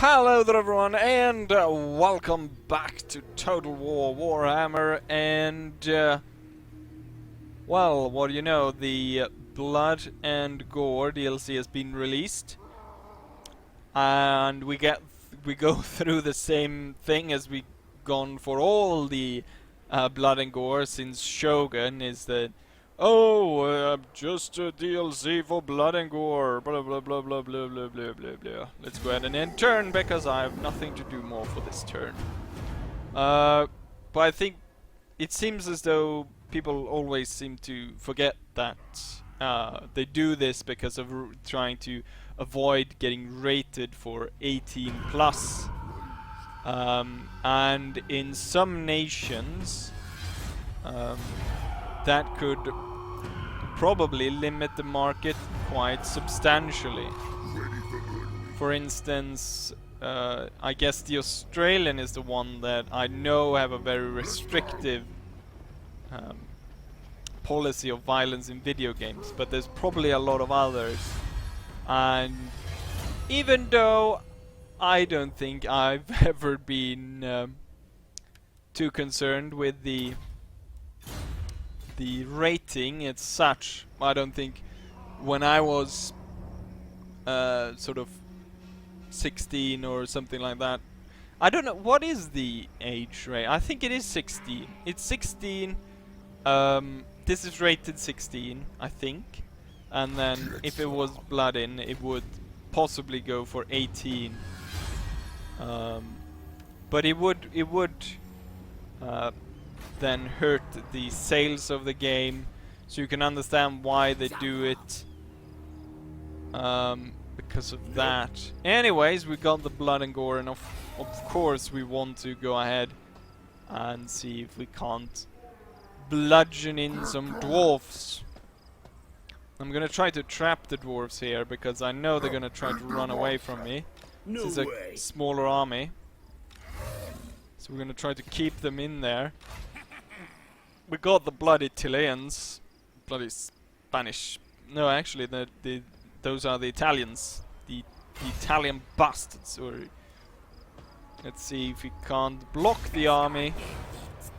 Hello there everyone, and welcome back to Total War Warhammer, and well, what do you know, the Blood and Gore DLC has been released, and we go through the same thing as we gone for all the Blood and Gore since Shogun, is that just a DLC for Blood and Gore, blah blah blah blah blah blah blah blah blah. Let's go ahead and end turn because I have nothing to do more for this turn. But I think it seems as though people always seem to forget that they do this because of trying to avoid getting rated for 18 plus. And in some nations, that could probably limit the market quite substantially. For instance, I guess the Australian is the one that I know have a very restrictive policy of violence in video games, but there's probably a lot of others. And even though I don't think I've ever been too concerned with the rating as such, I don't think when I was sort of 16 or something like that. I don't know, what is the age rate? I think it is 16. It's 16. This is rated 16, I think. And then if it was blood in, it would possibly go for 18. But it would then hurt the sales of the game, so you can understand why they do it, because of that. Anyways, we got the Blood and Gore, and of course we want to go ahead and see if we can't bludgeon in some dwarfs. I'm gonna try to trap the dwarves here because I know they're gonna try to run away from me. This is a smaller army, so we're gonna try to keep them in there. We got the bloody Chileans, bloody Spanish. No, actually, those are the Italians, the Italian bastards. Or let's see if we can't block the army,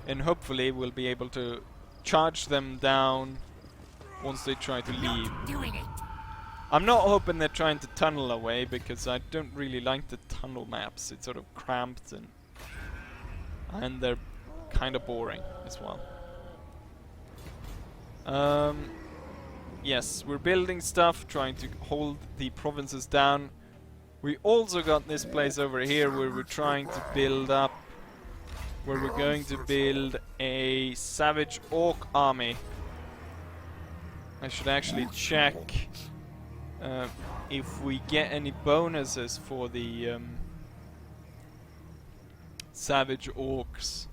and hopefully we'll be able to charge them down once they try to leave. I'm not hoping they're trying to tunnel away because I don't really like the tunnel maps. It's sort of cramped and they're kind of boring as well. Yes, we're building stuff, trying to hold the provinces down. We also got this place over here where we're trying to build up, where we're going to build a savage orc army. I should actually check if we get any bonuses for the savage orcs.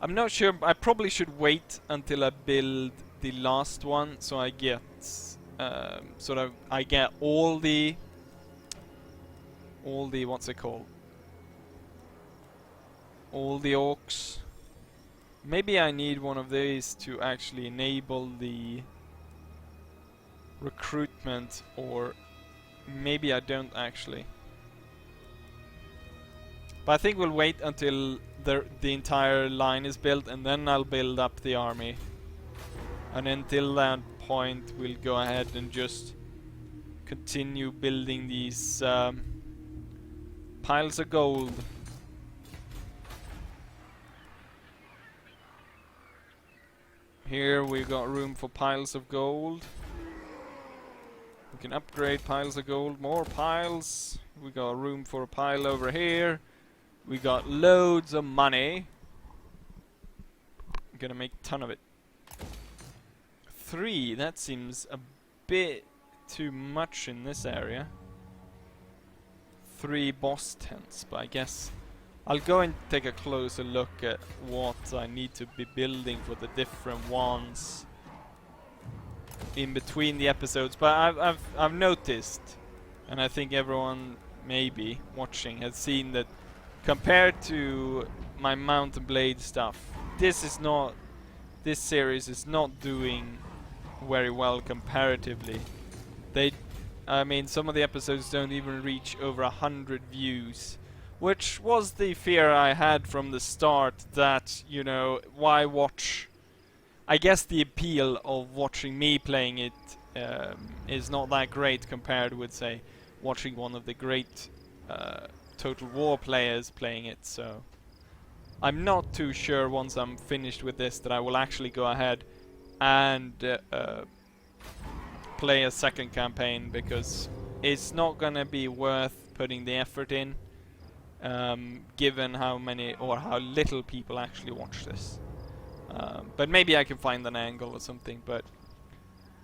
I'm not sure. I probably should wait until I build the last one, so I get I get all the what's it called? All the orcs. Maybe I need one of these to actually enable the recruitment, or maybe I don't actually. But I think we'll wait until the entire line is built, and then I'll build up the army. And until that point, we'll go ahead and just continue building these piles of gold. Here we got room for piles of gold. We can upgrade piles of gold, more piles. We got room for a pile over here. We got loads of money. I'm gonna make a ton of it. 3, that seems a bit too much in this area. 3 boss tents, but I guess I'll go and take a closer look at what I need to be building for the different ones in between the episodes. But I've noticed, and I think everyone maybe watching has seen that compared to my Mount and Blade stuff, this series is not doing very well comparatively. They I mean, some of the episodes don't even reach over 100 views, which was the fear I had from the start, that, you know, why watch? I guess the appeal of watching me playing it is not that great compared with, say, watching one of the great Total War players playing it, so I'm not too sure once I'm finished with this that I will actually go ahead and play a second campaign, because it's not gonna be worth putting the effort in, given how many or how little people actually watch this. But maybe I can find an angle or something. But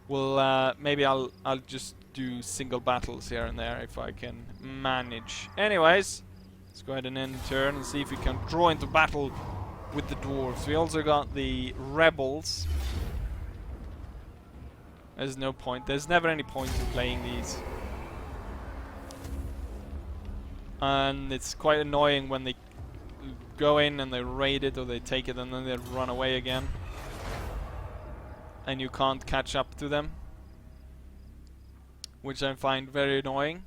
we'll maybe I'll just do single battles here and there if I can manage. Anyways, let's go ahead and end turn and see if we can draw into battle with the dwarves. We also got the rebels. There's no point. There's never any point in playing these. And it's quite annoying when they go in and they raid it or they take it and then they run away again. And you can't catch up to them. Which I find very annoying.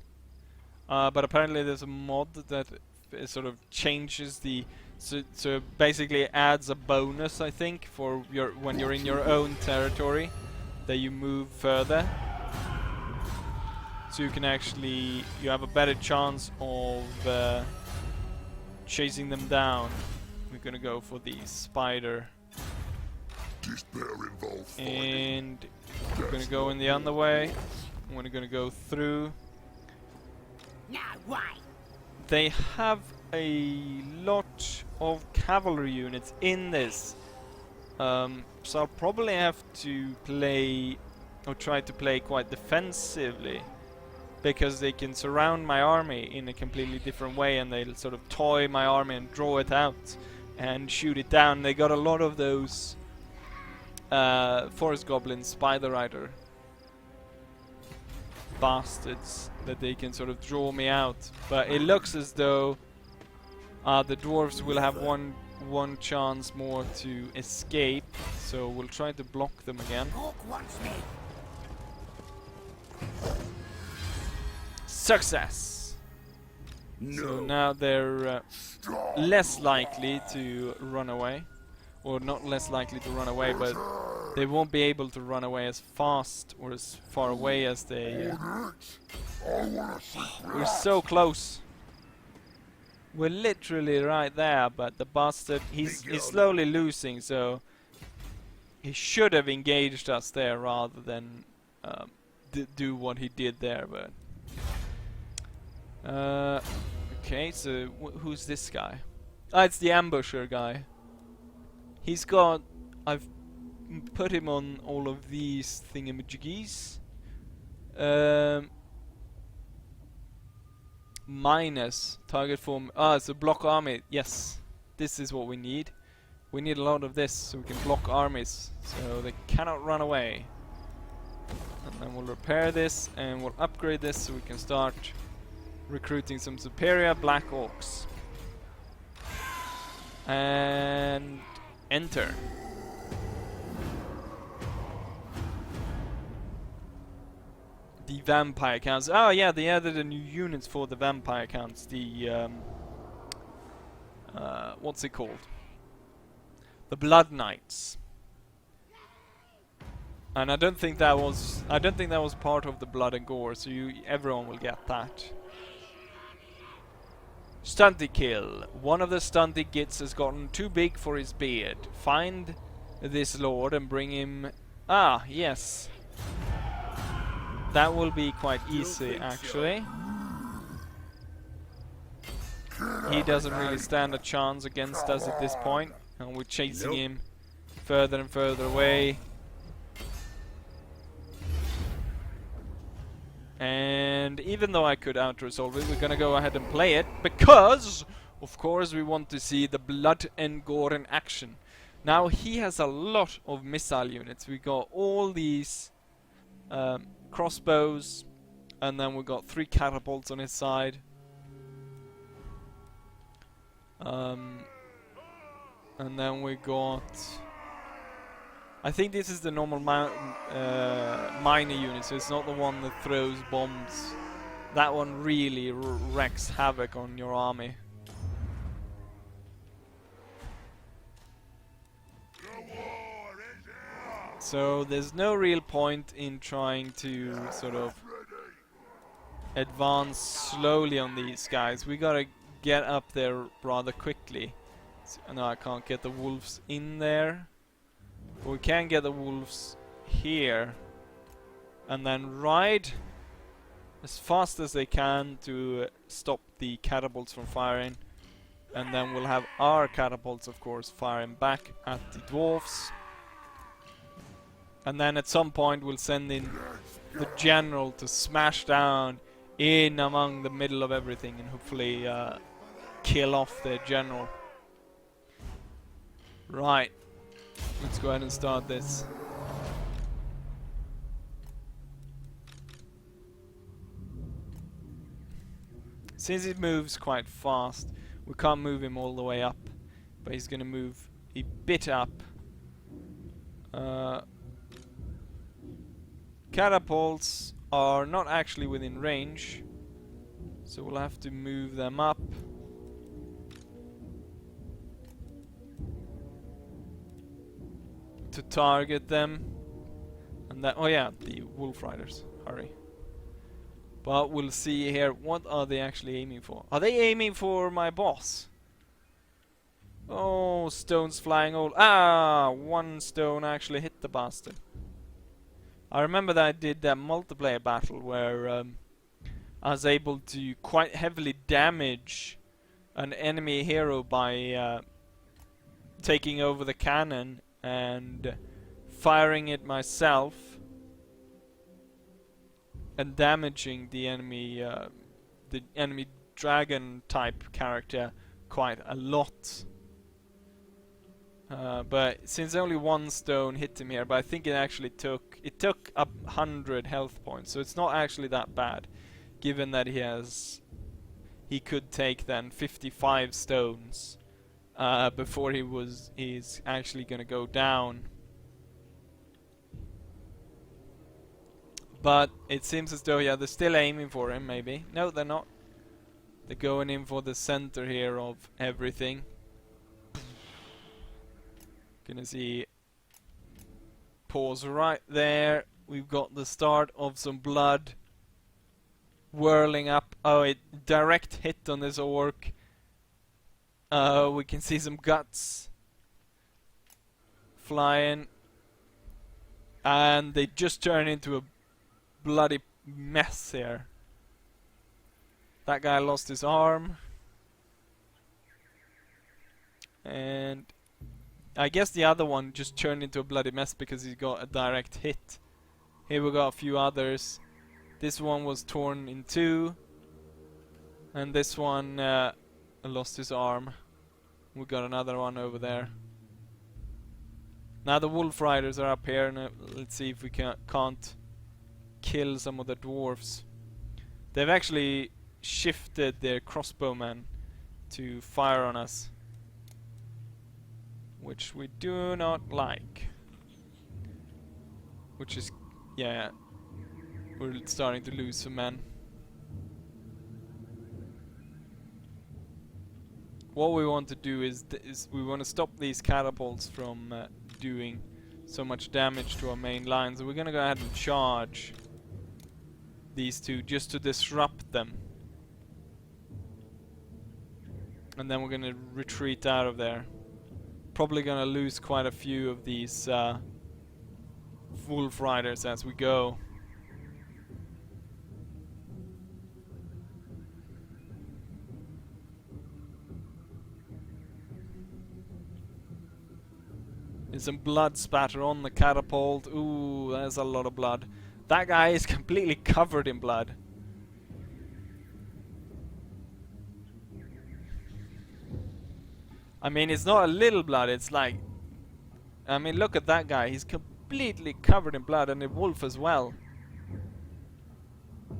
But apparently there's a mod that sort of changes the... So basically adds a bonus, I think, for when you're in your own territory. That you move further, so you can actually you have a better chance of chasing them down. We're gonna go for the spider, and we're gonna go in the other way. We're gonna go through. Now why? They have a lot of cavalry units in this. So I'll probably have to play, or try to play quite defensively, because they can surround my army in a completely different way, and they'll sort of toy my army and draw it out and shoot it down. They got a lot of those forest goblin spider rider bastards that they can sort of draw me out. But it looks as though the dwarves will have one chance more to escape, so we'll try to block them again. Success! No. So now they're less likely to run away, or not less likely to run away, but they won't be able to run away as fast or as far away as they... We're so close. We're literally right there, but the bastard, he's slowly losing, so he should have engaged us there rather than do what he did there, but... okay, so who's this guy? Ah, it's the ambusher guy. He's got... I've put him on all of these thingamajiggies. Minus target form. Ah, it's a block army. Yes, this is what we need. We need a lot of this so we can block armies, so they cannot run away. And then we'll repair this and we'll upgrade this so we can start recruiting some superior black orcs. And enter. The vampire counts. Oh yeah, they added a new units for the vampire counts. The what's it called? The Blood Knights. And I don't think that was part of the Blood and Gore, so everyone will get that. Stunty kill. One of the stunty gits has gotten too big for his beard. Find this lord and bring him... Ah, yes. That will be quite easy, actually. He doesn't really stand a chance against us at this point, and we're chasing him further and further away. And even though I could out-resolve it, we're gonna go ahead and play it, because, of course, we want to see the blood and gore in action. Now, he has a lot of missile units. We got all these crossbows, and then we got 3 catapults on his side. And then we got I think this is the normal miner unit, so it's not the one that throws bombs. That one really wreaks havoc on your army. So there's no real point in trying to sort of advance slowly on these guys. We gotta get up there rather quickly. So, no, I can't get the wolves in there. But we can get the wolves here. And then ride as fast as they can to stop the catapults from firing. And then we'll have our catapults, of course, firing back at the dwarves. And then at some point we'll send in the general to smash down in among the middle of everything and hopefully kill off their general. Right. Let's go ahead and start this. Since it moves quite fast, we can't move him all the way up, but he's gonna move a bit up. Catapults are not actually within range, so we'll have to move them up. To target them. And that, oh yeah, the wolf riders, hurry. But we'll see here, what are they actually aiming for? Are they aiming for my boss? Oh, stones flying all. Ah, one stone actually hit the bastard. I remember that I did that multiplayer battle where I was able to quite heavily damage an enemy hero by taking over the cannon and firing it myself and damaging the enemy dragon type character quite a lot. But since only one stone hit him here, but I think it actually took 100 health points, so it's not actually that bad, given that he could take then 55 stones before he's actually gonna go down. But it seems as though, yeah, they're still aiming for him, maybe. No, they're not. They're going in for the center here of everything. Gonna see. Pause right there. We've got the start of some blood whirling up. Oh, it direct hit on this orc. We can see some guts flying. And they just turn into a bloody mess here. That guy lost his arm. And I guess the other one just turned into a bloody mess because he got a direct hit. Here we got a few others. This one was torn in two. And this one lost his arm. We got another one over there. Now the wolf riders are up here, and let's see if we can't kill some of the dwarves. They've actually shifted their crossbowmen to fire on us, which we do not like. Which is, yeah, we're starting to lose some men. What we want to do is we want to stop these catapults from doing so much damage to our main line. So we're gonna go ahead and charge these two just to disrupt them. And then we're gonna retreat out of there. Probably gonna lose quite a few of these wolf riders as we go. There's some blood spatter on the catapult. Ooh, there's a lot of blood. That guy is completely covered in blood. I mean, it's not a little blood, it's like... I mean, look at that guy. He's completely covered in blood, and the wolf as well.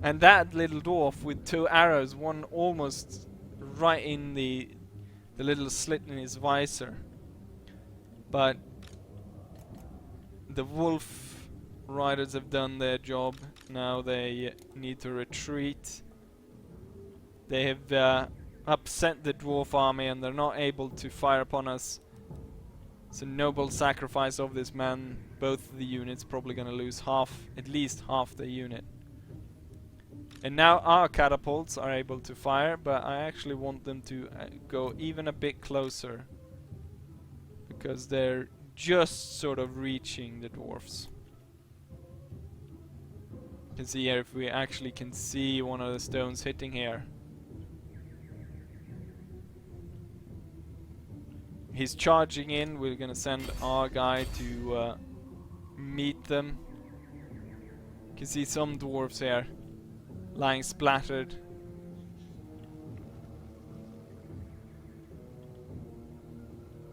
And that little dwarf with 2 arrows, one almost right in the little slit in his visor. But the wolf riders have done their job. Now they need to retreat. They have upset the dwarf army and they're not able to fire upon us. It's a noble sacrifice of this man. Both of the units probably gonna lose at least half the unit. And now our catapults are able to fire, but I actually want them to go even a bit closer. Because they're just sort of reaching the dwarfs. You can see here if we actually can see one of the stones hitting here. He's charging in. We're gonna send our guy to meet them. You can see some dwarves here lying splattered.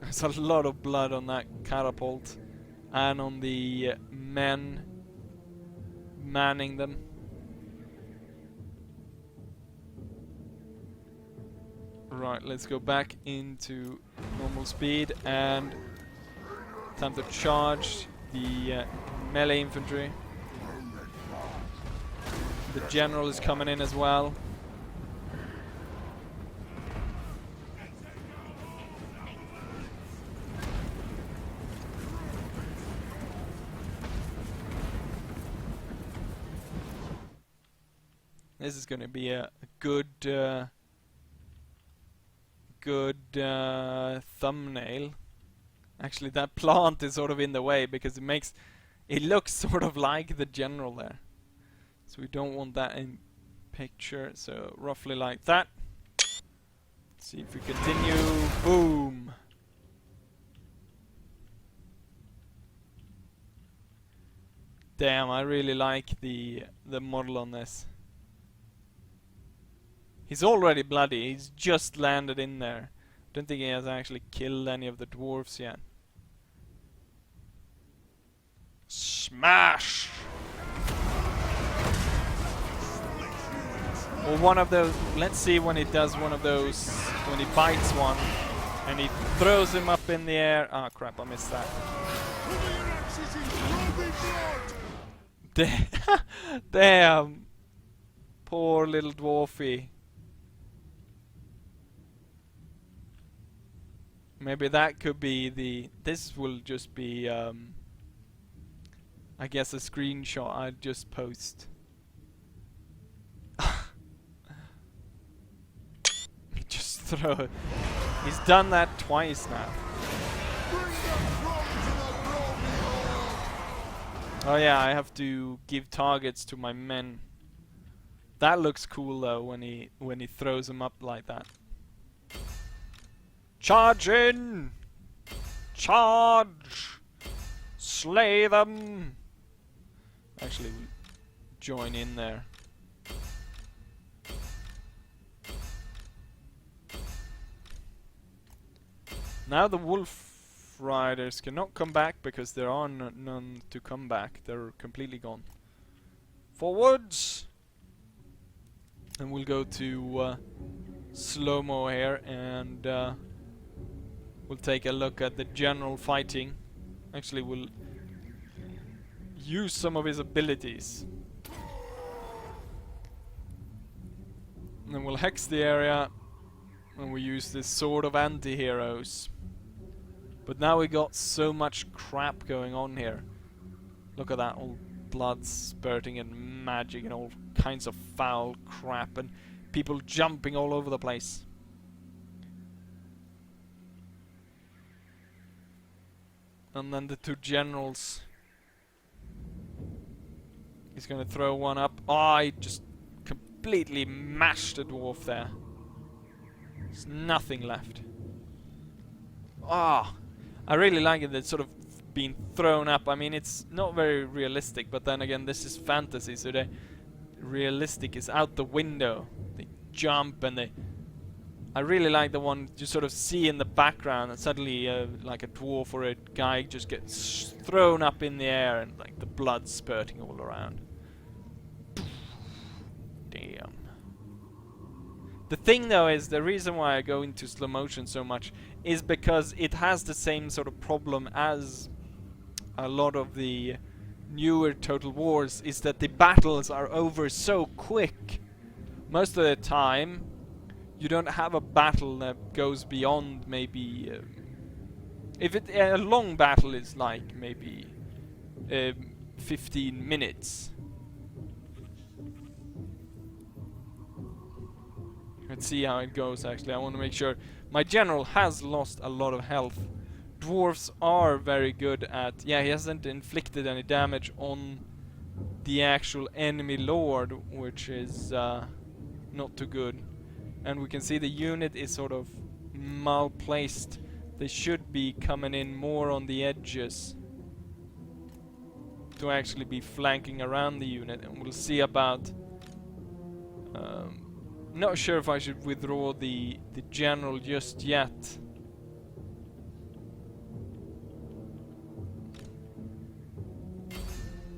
There's a lot of blood on that catapult and on the men manning them. Right, let's go back into normal speed and time to charge the melee infantry. The general is coming in as well. This is going to be a good thumbnail. Actually, that plant is sort of in the way because it looks sort of like the general there. So we don't want that in picture. So roughly like that. Let's see if we continue. Boom. Damn, I really like the model on this. He's already bloody. He's just landed in there. Don't think he has actually killed any of the dwarves yet. Smash! Or one of those. Let's see when he does one of those. When he bites one and he throws him up in the air. Ah, crap! I missed that. Damn! Poor little dwarfy. Maybe that could be the... This will just be, I guess, a screenshot I'd just post. Just throw it. He's done that twice now. Oh yeah, I have to give targets to my men. That looks cool though when he throws them up like that. Charge in! Charge! Slay them! Actually, we'll join in there. Now the wolf riders cannot come back because there are none to come back. They're completely gone. Forwards! And we'll go to slow-mo here and we'll take a look at the general fighting. Actually, we'll use some of his abilities. And then we'll hex the area and we use this Sword of Anti-Heroes. But now we got so much crap going on here. Look at that, all blood spurting and magic and all kinds of foul crap and people jumping all over the place. And then the two generals. He's gonna throw one up. Oh, he just completely mashed a dwarf there. There's nothing left. Ah, I really like it. It's sort of being thrown up. I mean, it's not very realistic, but then again, this is fantasy, so the realistic is out the window. They jump and they... I really like the one you sort of see in the background and suddenly like a dwarf or a guy just gets thrown up in the air and like the blood spurting all around. Damn. The thing though is, the reason why I go into slow motion so much is because it has the same sort of problem as a lot of the newer Total Wars is that the battles are over so quick. Most of the time, you don't have a battle that goes beyond maybe... if a long battle is like maybe 15 minutes. Let's see how it goes actually. I want to make sure. My general has lost a lot of health. Dwarves are very good at... yeah, he hasn't inflicted any damage on the actual enemy lord, which is not too good. And we can see the unit is sort of malplaced. They should be coming in more on the edges to actually be flanking around the unit, and we'll see about... not sure if I should withdraw the general just yet.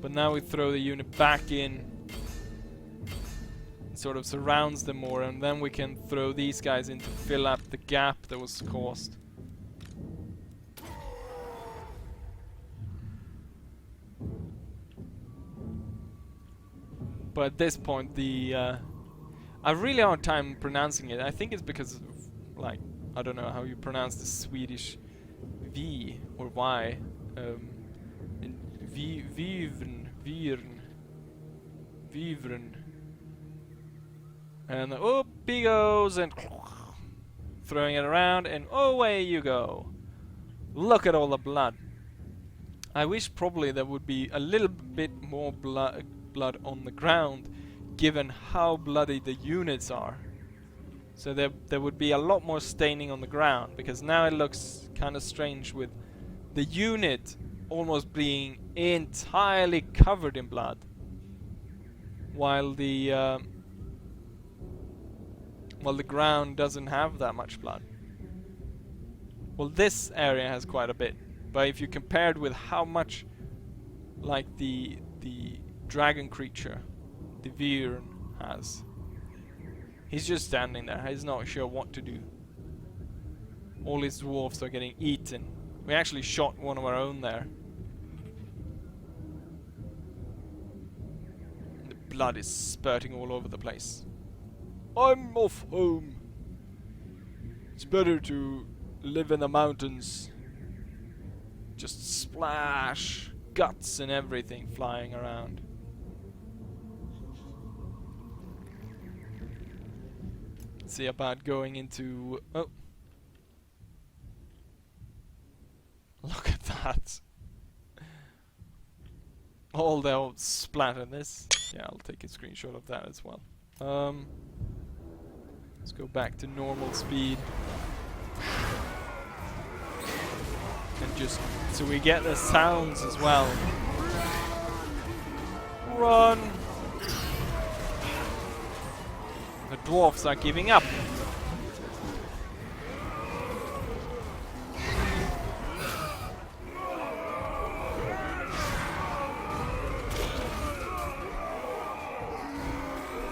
But now we throw the unit back in. It sort of surrounds them more, and then we can throw these guys in to fill up the gap that was caused. But at this point, I have really hard time pronouncing it. I think it's because of, like, I don't know how you pronounce the Swedish V or Y. Vivren. And up he goes, and throwing it around, and away you go. Look at all the blood. I wish probably there would be a little bit more blood on the ground, given how bloody the units are. So there would be a lot more staining on the ground, because now it looks kind of strange with the unit almost being entirely covered in blood, while the ground doesn't have that much blood. Well, this area has quite a bit, but if you compared with how much, like the dragon creature, the Virn, has, he's just standing there. He's not sure what to do. All his dwarfs are getting eaten. We actually shot one of our own there. The blood is spurting all over the place. I'm off home. It's better to live in the mountains. Just splash, guts and everything flying around. See about going into... oh. Look at that. All the old splatter this. Yeah, I'll take a screenshot of that as well. Let's go back to normal speed. And just so we get the sounds as well. Run! The dwarfs are giving up.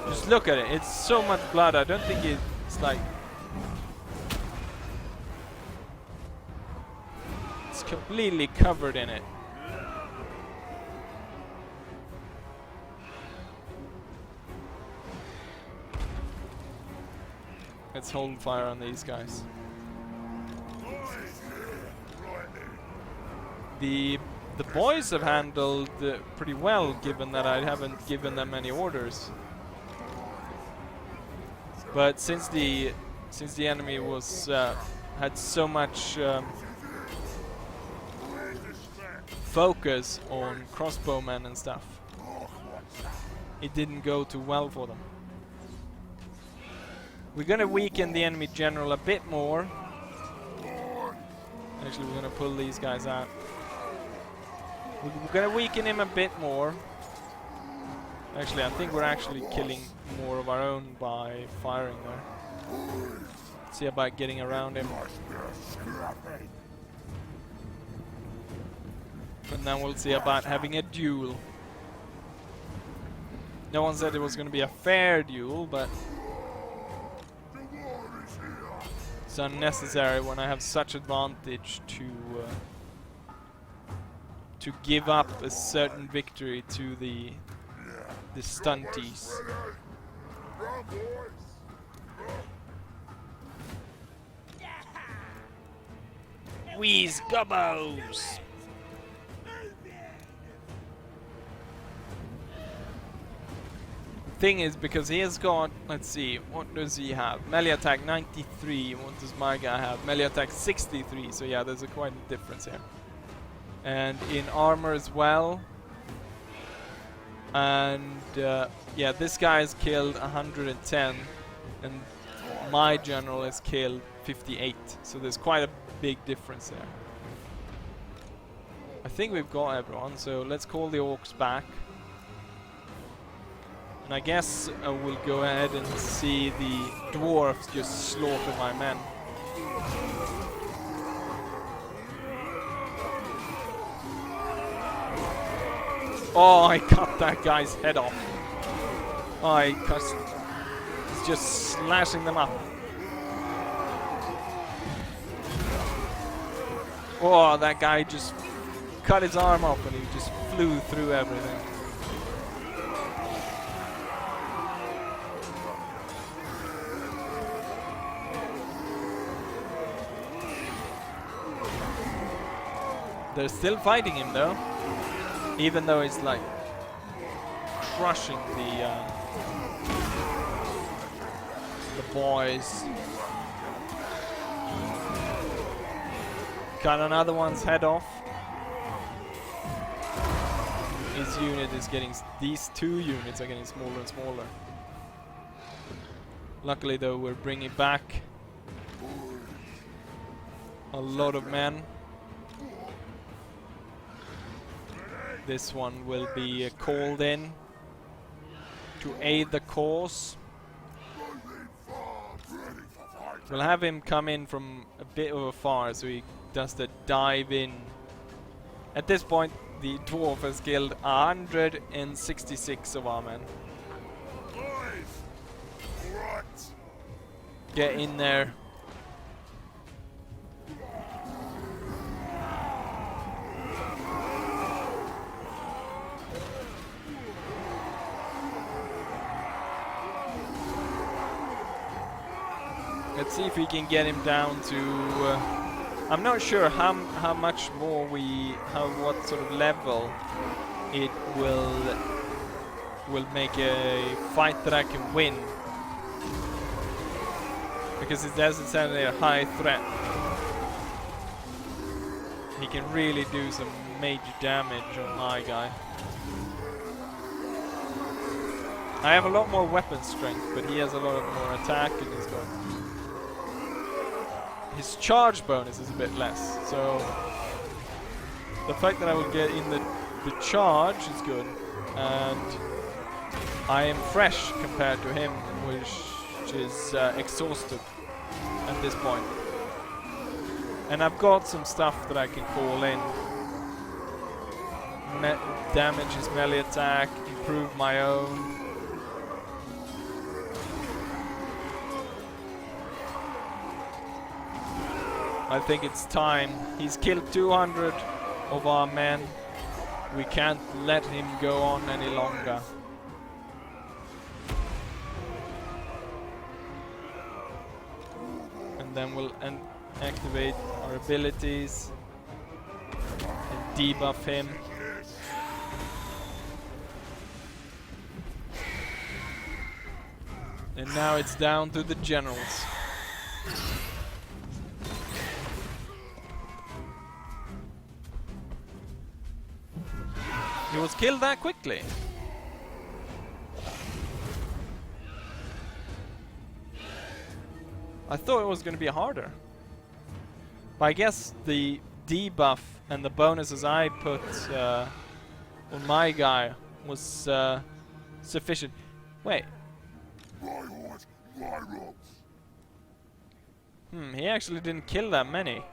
Just look at it. It's so much blood. I don't think it's like... it's completely covered in it. Let's hold fire on these guys. The boys have handled pretty well, given that I haven't given them any orders. But since the enemy was had so much focus on crossbowmen and stuff, it didn't go too well for them. We're gonna weaken the enemy general a bit more. Actually, we're gonna pull these guys out. We're gonna weaken him a bit more. Actually, I think we're actually killing more of our own by firing there. Let's see about getting around him. And then we'll see about having a duel. No one said it was gonna be a fair duel, but it's unnecessary when I have such advantage to give up a certain victory to the stunties. Wheeze gobbos! Thing is, because he has got, let's see, what does he have? Melee attack 93, what does my guy have? Melee attack 63, so yeah, there's quite a difference here. And in armor as well. And yeah, this guy has killed 110, and my general has killed 58, so there's quite a big difference there. I think we've got everyone, so let's call the orcs back. And I guess we'll go ahead and see the dwarves just slaughter my men. Oh, I cut that guy's head off. He's just slashing them up. Oh, that guy just cut his arm off and he just flew through everything. They're still fighting him though, even though he's like crushing the boys. Cut another one's head off. His unit is getting, these two units are getting smaller and smaller. Luckily though, we're bringing back a lot of men. This one will be called in to aid the cause. We'll have him come in from a bit of afar so he does the dive in. At this point, the dwarf has killed 166 of our men. Get in there. Let's see if we can get him down to... I'm not sure how much more what sort of level it will make a fight that I can win. Because it doesn't sound like a high threat. He can really do some major damage on my guy. I have a lot more weapon strength, but he has a lot more attack and he's got... His charge bonus is a bit less, so the fact that I will get in the charge is good, and I am fresh compared to him, which is exhausted at this point. And I've got some stuff that I can call in. Damage his melee attack, improve my own. I think it's time. He's killed 200 of our men. We can't let him go on any longer. And then we'll activate our abilities and debuff him. And now it's down to the generals. He was killed that quickly. I thought it was going to be harder. But I guess the debuff and the bonuses I put on my guy was sufficient. Wait. He actually didn't kill that many.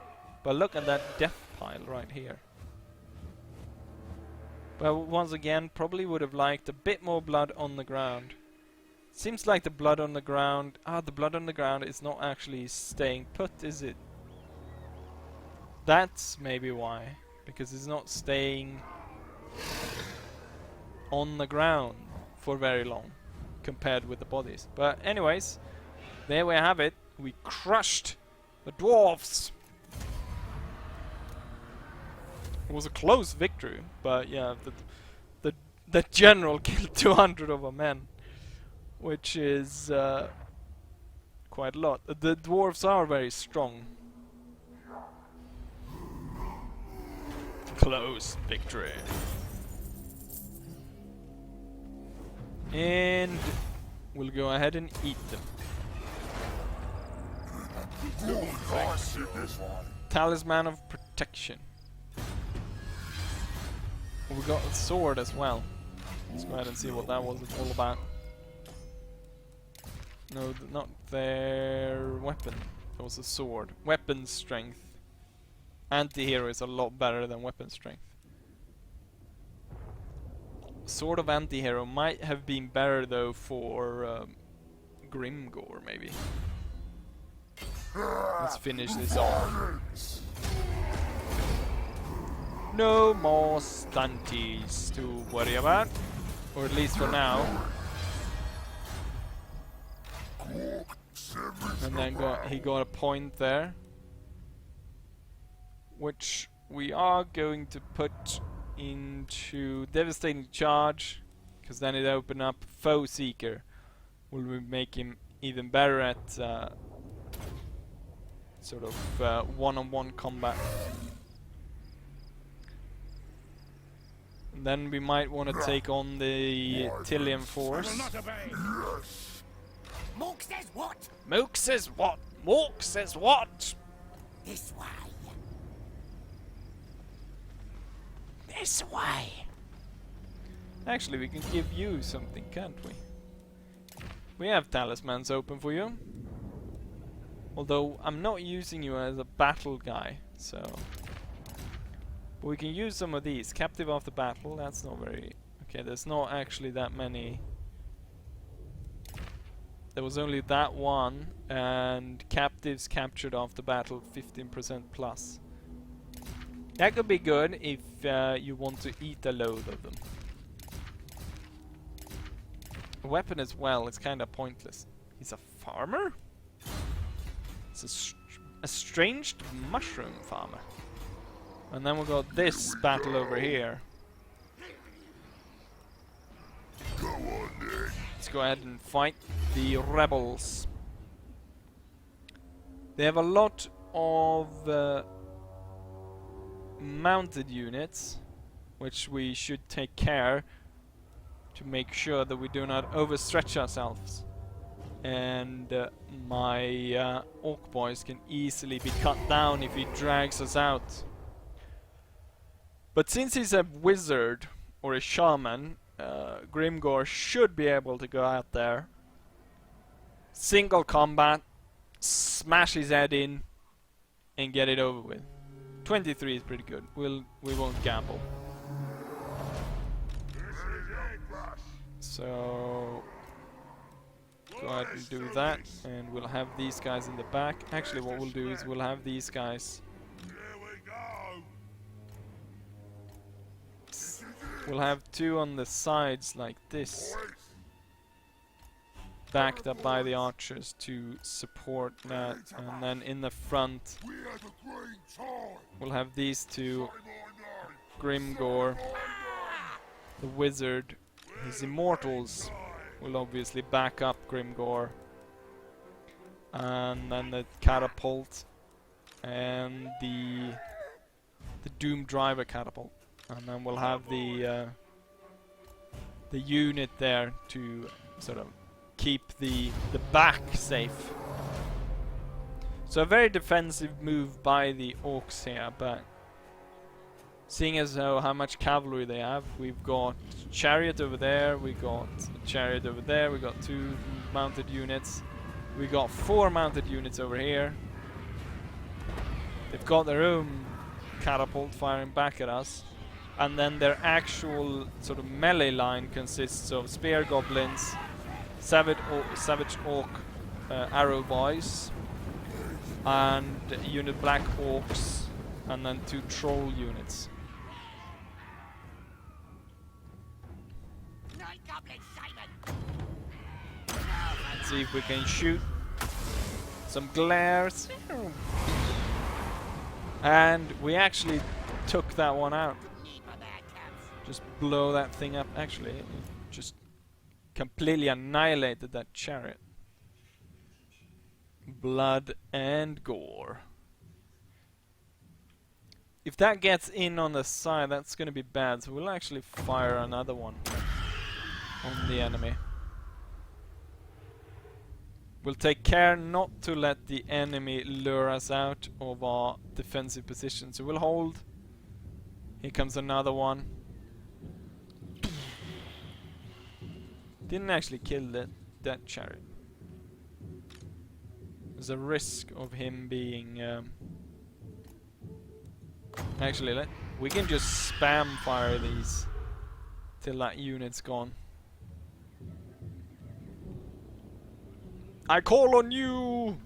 But look at that death pile right here. Well, once again, probably would have liked a bit more blood on the ground. Seems like the blood on the ground... the blood on the ground is not actually staying put, is it? That's maybe why. because it's not staying on the ground for very long compared with the bodies. But anyways, there we have it. We crushed the dwarves. It was a close victory, but yeah, the general killed 200 of our men, which is quite a lot. The dwarves are very strong. Close victory. And we'll go ahead and eat them. Talisman of Protection. We got a sword as well. Let's go ahead and see what that was all about. No, not their weapon. It was a sword. Weapon strength. Anti-hero is a lot better than weapon strength. Sword of anti-hero might have been better though for Grimgore maybe. Let's finish this off. No more stunties to worry about, or at least for now. And then he got a point there, which we are going to put into Devastating Charge, because then it open up Foe Seeker. Will we make him even better at sort of one-on-one combat. And then we might want to take on the Tillian force. Mork says what? Mook says what? Mork says what? This way. This way. Actually, we can give you something, can't we? We have talismans open for you. Although I'm not using you as a battle guy, so. But we can use some of these. Captive after battle, that's not very. Okay, there's not actually that many. There was only that one, and captives captured after battle 15% plus. That could be good if you want to eat a load of them. A weapon as well, it's kind of pointless. He's a farmer? It's a estranged mushroom farmer. And then we got this battle over here. Let's go ahead and fight the rebels. They have a lot of mounted units, which we should take care to make sure that we do not overstretch ourselves. And my orc boys can easily be cut down if he drags us out. But since he's a wizard or a shaman, Grimgore should be able to go out there, single combat, smash his head in, and get it over with. 23 is pretty good. We won't gamble. So go ahead and do that, and we'll have these guys in the back. Actually, what we'll do is we'll have these guys. We'll have two on the sides like this, backed up by the archers to support that, and then in the front we'll have these two. Grimgore, the wizard, his immortals will obviously back up Grimgore, and then the catapult and the Doom Driver catapult. And then we'll have the unit there to sort of keep the back safe. So a very defensive move by the orcs here, but seeing as how much cavalry they have, we've got chariot over there, we got a chariot over there, we got 2 mounted units, we got 4 mounted units over here. They've got their own catapult firing back at us. And then their actual sort of melee line consists of spear goblins, savage orc arrow boys, and a unit black orcs, and then 2 troll units. Let's see if we can shoot some glares. And we actually took that one out. Just blow that thing up. Actually, it just completely annihilated that chariot. Blood and gore. If that gets in on the side, that's gonna be bad. So we'll actually fire another one on the enemy. We'll take care not to let the enemy lure us out of our defensive position. So we'll hold. Here comes another one. Didn't actually kill that chariot. There's a risk of him being... Actually, we can just spam fire these till that unit's gone. I call on you,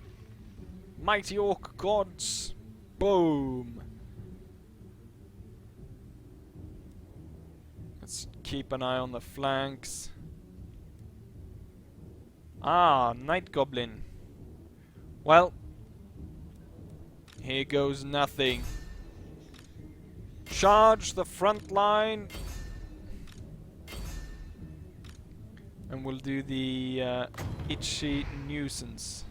mighty orc gods. Boom. Let's keep an eye on the flanks. Ah, night goblin. Well, here goes nothing. Charge the front line. And we'll do the itchy nuisance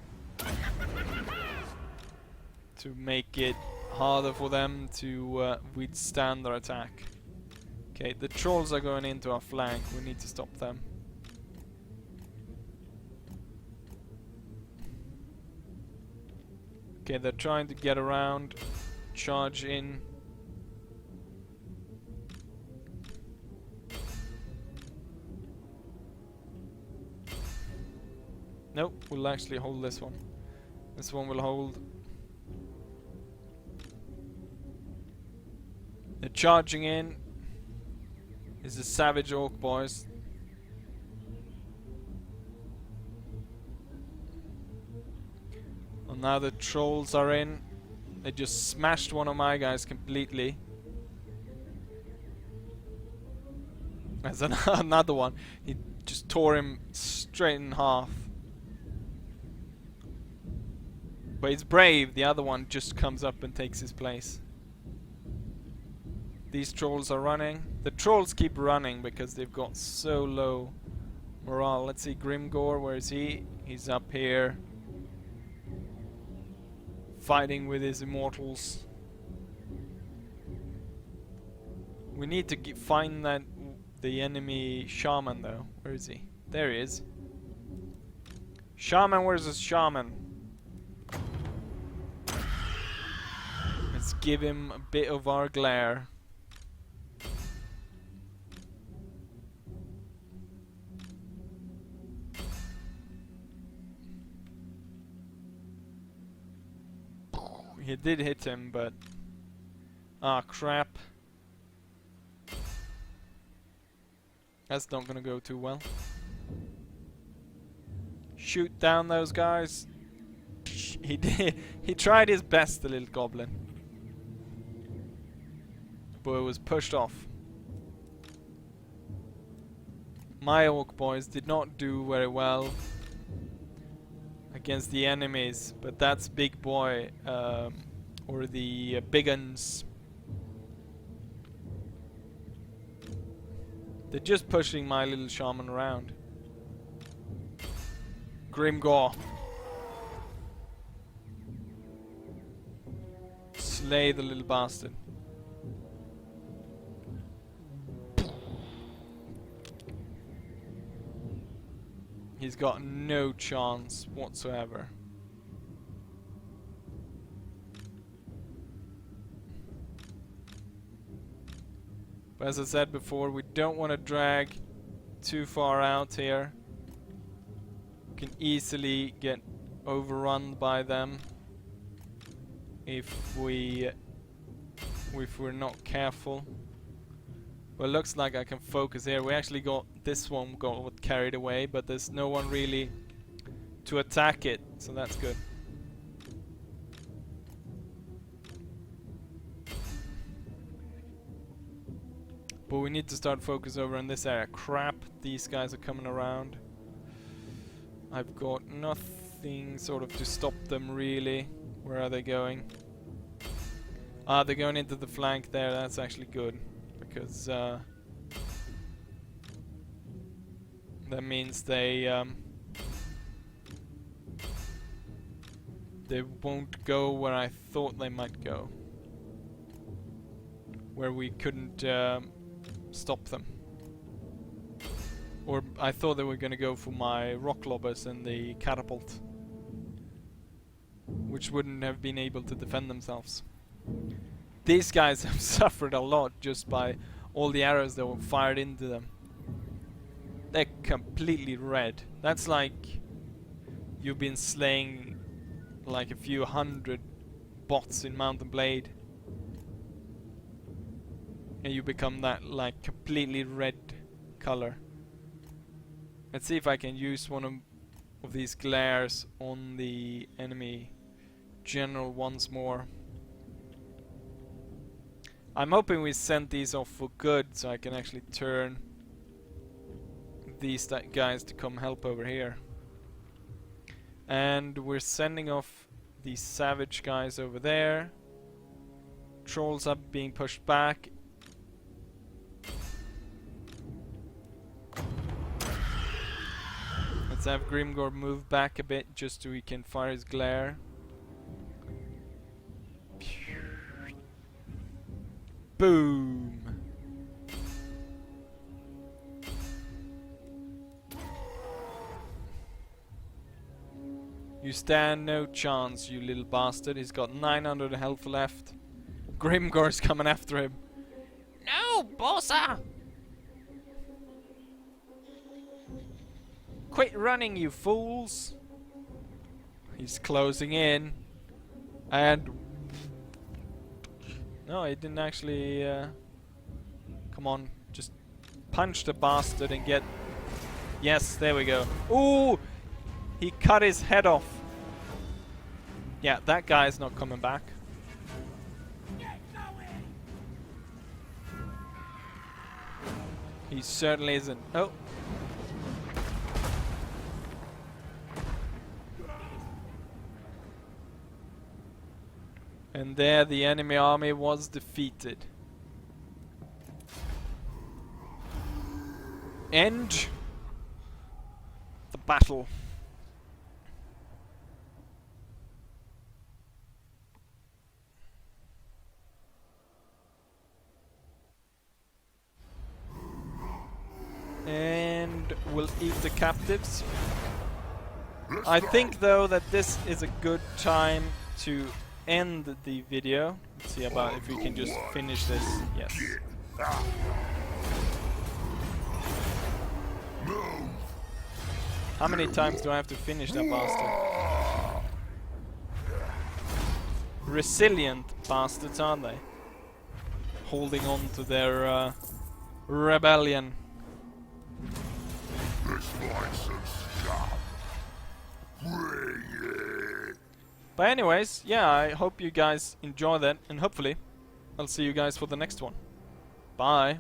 to make it harder for them to withstand their attack. Okay, the trolls are going into our flank. We need to stop them. Okay, they're trying to get around, charge in. Nope, we'll actually hold this one. This one will hold. They're charging in. It's the savage orc boys. And now the trolls are in. They just smashed one of my guys completely. There's another one. He just tore him straight in half. But he's brave. The other one just comes up and takes his place. These trolls are running. The trolls keep running because they've got so low morale. Let's see, Grimgore, where is he? He's up here, fighting with his immortals. We need to find the enemy shaman though. Where is he? There he is. Shaman, where's the shaman? Let's give him a bit of our glare. He did hit him, but... ah, crap. That's not gonna go too well. Shoot down those guys. He did. He tried his best, the little goblin. But it was pushed off. My orc boys did not do very well against the enemies, but that's big boy, or the big uns. They're just pushing my little shaman around. Grimgore. Slay the little bastard. He's got no chance whatsoever. But as I said before, we don't want to drag too far out here. We can easily get overrun by them if we're not careful. Well, it looks like I can focus here. We actually got this one got carried away, but there's no one really to attack it, so that's good. But we need to start focus over on this area. Crap, these guys are coming around. I've got nothing sort of to stop them really. Where are they going? Ah, they're going into the flank there. That's actually good, because that means they won't go where I thought they might go, where we couldn't stop them. Or I thought they were gonna go for my rock lobbers and the catapult, which wouldn't have been able to defend themselves. These guys have suffered a lot just by all the arrows that were fired into them. They're completely red. That's like you've been slaying like a few hundred bots in Mountain Blade, and you become that like completely red color. Let's see if I can use one of these glares on the enemy general once more. I'm hoping we sent these off for good, so I can actually turn these guys to come help over here. And we're sending off these savage guys over there. Trolls are being pushed back. Let's have Grimgor move back a bit just so he can fire his glare. Boom! You stand no chance, you little bastard. He's got 900 health left. Grimgor's coming after him. No, bossa! Quit running, you fools! He's closing in. And... no, he didn't actually... come on, just punch the bastard and get... yes, there we go. Ooh! He cut his head off. Yeah, that guy's not coming back. He certainly isn't. Oh! And there the enemy army was defeated. End the battle. And we'll eat the captives. I think though that this is a good time to end the video. Let's see about if we can just finish this. Yes. How many times do I have to finish that bastard? Resilient bastards, aren't they? Holding on to their rebellion. But anyways, yeah, I hope you guys enjoy that, and hopefully I'll see you guys for the next one. Bye.